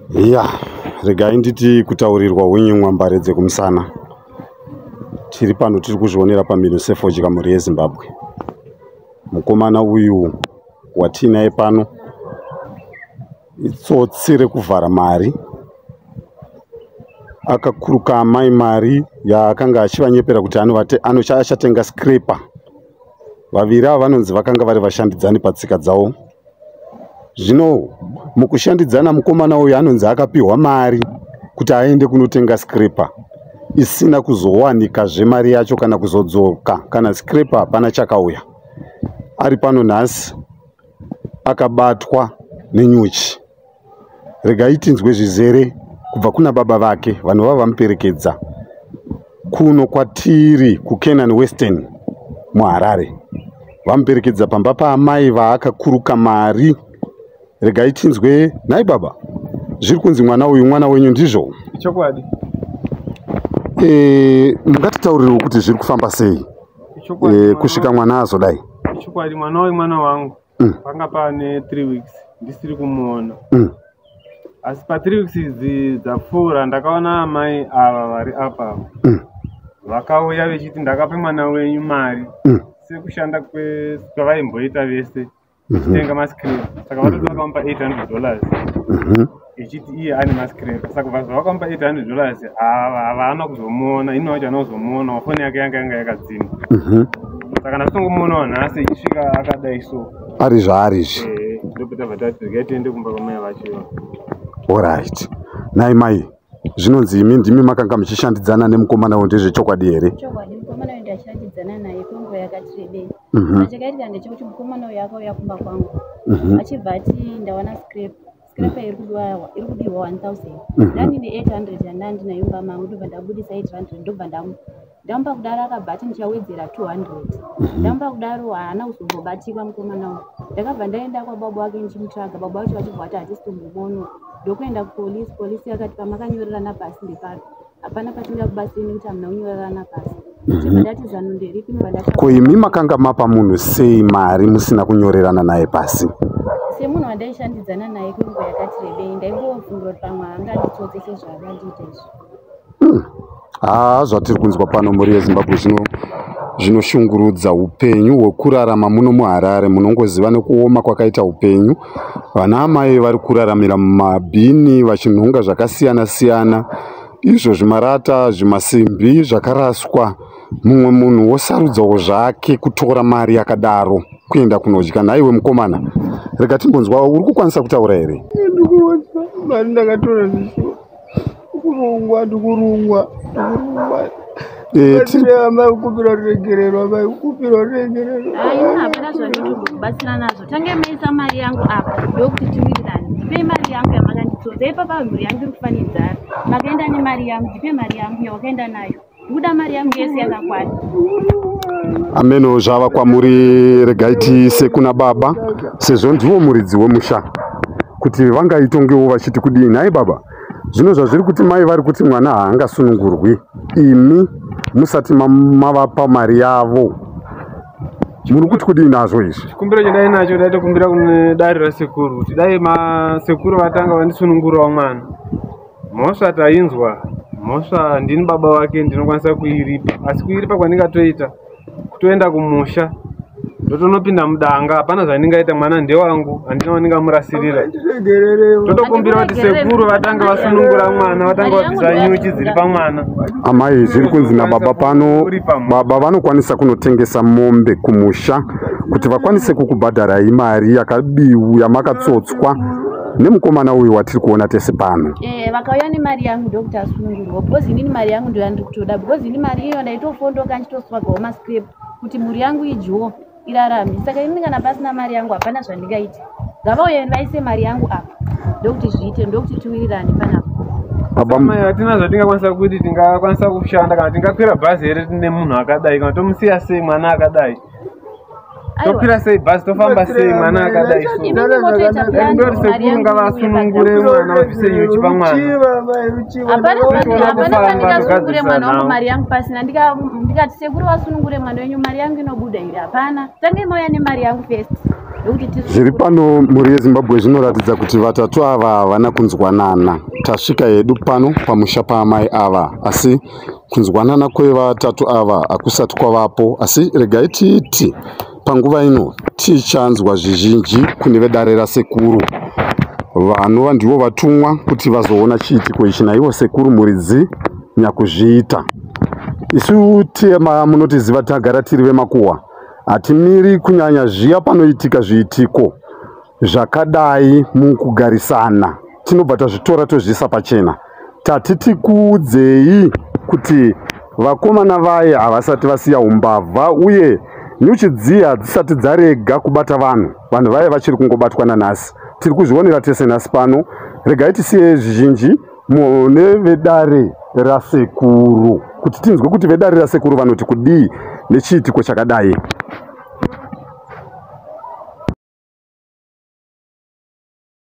Ya, regai nditi kutaurirwa unyimwa mbare dzekumusana. Tiri pano tiri kuzvionera paMINUSEF chikamuri yeZimbabwe. Mukomana uyu watinaye pano itsotsi rekuvhara mari. Akakuruka amai mari yaakanga achivanyepera kuti achatenga scraper. Vaviri ava vanonzi vakanga vari vashandidzani patsika dzavo. Zvino mukushandidzana mukomana uyu anonzi akapiwa mari kuti aende kunotenga scraper isina kuzowanikazve mari yacho kana kuzodzoka kana scraper hapana chakauya. Ari pano nhasi akabatwa nenyuchi. Regai tinzwe zvizere kubva kuna baba vake vanhu vava vamuperekedza kuno kwatiri kuKenani Western muHarare. Vamuperekedza pamba paamai vaakakuruka mari. Regai tinzwe. Nhai baba, zviri kunzi mwana uyu mwana wenyu ndizvo? Chokwadi. Mungatitaurirewo kuti zviri kufamba sei kusvika mwana azodai? Chokwadi, mwana uyu mwana wangu. Panga pane 3 weeks ndisiri kumuona. Asi pa 3 weeks idzi dzapfuura ndakaona amai ava vari apa. Vakauya vechiti ndakape mwana wenyu mari sekushanda kwavaimboita vese vechitenga mascraper. Saka vatoti vakamupa $800 echiti iye ane mascraper. Saka vazva vakamupa $800 havana kuzomuona. Ino wacho hana kuzomuona, foni yake yanga yakadzima. Saka ndasongomuonawo nhasi ichisvika akadai so ari zvaariji. ndopota vatati regai tiende kumba kwamai vacho. Alright. Nhai mai, zvinonzi imi ndimi makanga muchishandidzana nemukomana uyu, ndezvechokwadi here? Chokwadi, mukomana uyu ndashandidzana naye kwenguva yakati rebei. Chakaitika ndechekuti mukomana uyu akauya kumba kwangu achibva ati ndawana scraper iri kudirwa 1000. Ndandine 800 yandanga ndinayo mumba mangu, ndobva ndabudisa 800 ndobva ndamupa kudaro. akabva ati ndichawedzera 200. Ndamupa kudaro haana kuzombobatika mukomana uyu. Ndakabva ndaenda kwababa wake ndichimutsvaga. Baba wacho achibva ati hatisitombomuonawo. Ndokuenda kupolisi. Polisi yakati pamakanyorerana pasi ndepano, hapana patingakubatsireni kuti hamuna kunyorerana pasi. Ndibva ndati zano nderipi? Ko imi makanga mapa munhu sei mari musina kunyorerana naye pasi? Semunhu wandaishandidzana naye kwenguva yakati rebei, ndaingofungira kuti pamwe anganditsotse sezvavandiita izvo. Zvatiri kunzwa pano muri yeZimbabwe zvinoshungurudza. Upenyu hwekurarama muno muHarare munongoziva nekuoma kwakaita upenyu. Vana amai vari kuraramira mumabhini vachinhonga zvakasiyana siyana, izvo zvimarata, zvimasimbi zvakaraswa. Mumwe munhu wosarudzawo zvake kutora mari yakadaro kuenda kunodya. Nhaiwe mukomana, rega timbonzwa, uri kukwanisa kutaura here? Mari ndakatora zvisho kurungwa ndikurungwa. Amai kukupira ruregerero, amai kukupira ruregerero. Hapana zvandinokubatsira nazvo. Tange maisa mari yangu apa ndokuti timirirane. Ndipei mari yangu yamakanditsotsa. Ipapa mhuri yangu iri kufanidzana. Makaenda nemari yangu, ndipe mari yangu yawakaenda nayo. Ndikuda mari yangu yese yakakwana. Ameno zvava kwamuri. Regai tiise kuna baba sezvo ndiwo muridzi wemusha kuti vangaitongewo vachiti kudini. Nhai baba, zvino zvazviri kuti mai vari kuti mwana haangasunungurwi, imi musati mavapa mari yavo, muri kuti kudini nazvo izvi? Chikumbiro chandai nacho ndaitokumbira kune dare rasekuru kuti dai masekuru vatanga vandisunungurawo mwana. Mhosva tainzwa, mhosva ndini baba wake ndinokwanisa kuiripa, asi kuiripa kwandingatoita kutoenda kumusha ndotonopinda mudanga. Hapana zvandingaita, mwana ndewangu, handina wandingamurasirira. Totokumbira kuti sekuru vatanga vasunungura mwana, vatanga vabvisa nyuchi dziri pamwana. Amai, zviri kunzi nababa pano baba vanokwanisa kunotengesa mombe kumusha kuti vakwanise kukubhadharai mari yamakatsotswa nemukomana uyu watiri kuona tese pano. Vakauya nemari yangu ndokuti asunungurwa, because inini mari yangu ndo yandiri kutoda, because ini mari iyo ndaitofondoka ndichitoswagawo mascraper kuti mhuri yangu idyiwo irarame. Saka ini kana pasina mari yangu hapana zvandingaita. Ngavauye vaise mari yangu apa ndokuti zviite, ndokuti tiwirirane panapa. Mai, hatina zvatingakwanisa kuti tingakwanisa kushanda kana tingakwira bhazi here tine munhu akadai, kana tomusiya sei mwana akadai? Tokwira sei bhazi, tofamba sei mwana akadai? Ndoti sekuru ngavasunungure mwana, vabvise nyuchi pamwana. Hapana pandingasunungure mwana wangu mari yangu pasina. Ndikati sekuru vasunungure mwana wenyu, mari yangu inobuda here. Hapana, tange mauya nemari yangu first. zviri pano mhuri yeZimbabwe zvinoratidza kuti vatatu ava havana kunzwanana. Tasvika hedu pano pamusha paamai ava, asi kunzwanana kwevatatu ava hakusati kwavapo. Asi regai titi panguva ino tichanzwa zvizhinji kune vedare rasekuru, vanova ndivo vatumwa kuti vazoona chiitiko ichi naivo sekuru muridzi nyakuzviita. Isu tema munotiziva tagara tiri vemakuhwa, hatimiri kunyanya zviya panoitika zviitiko zvakadai mukugarisana, tinobva tazvitora tozviisa pachena. Tatiti kuudzei kuti vakomana vaya havasati vasiya umbavha uye nyuchi dziya dzisati dzarega kubata vanhu vaya vachiri kungobatwa nanhasi. Tiri kuzvionera tese nhasi pano. Regai tisiye zvizhinji mune vedare rasekuru kuti tinzwe kuti vedare rasekuru vanoti kudii nechiitiko chakadai.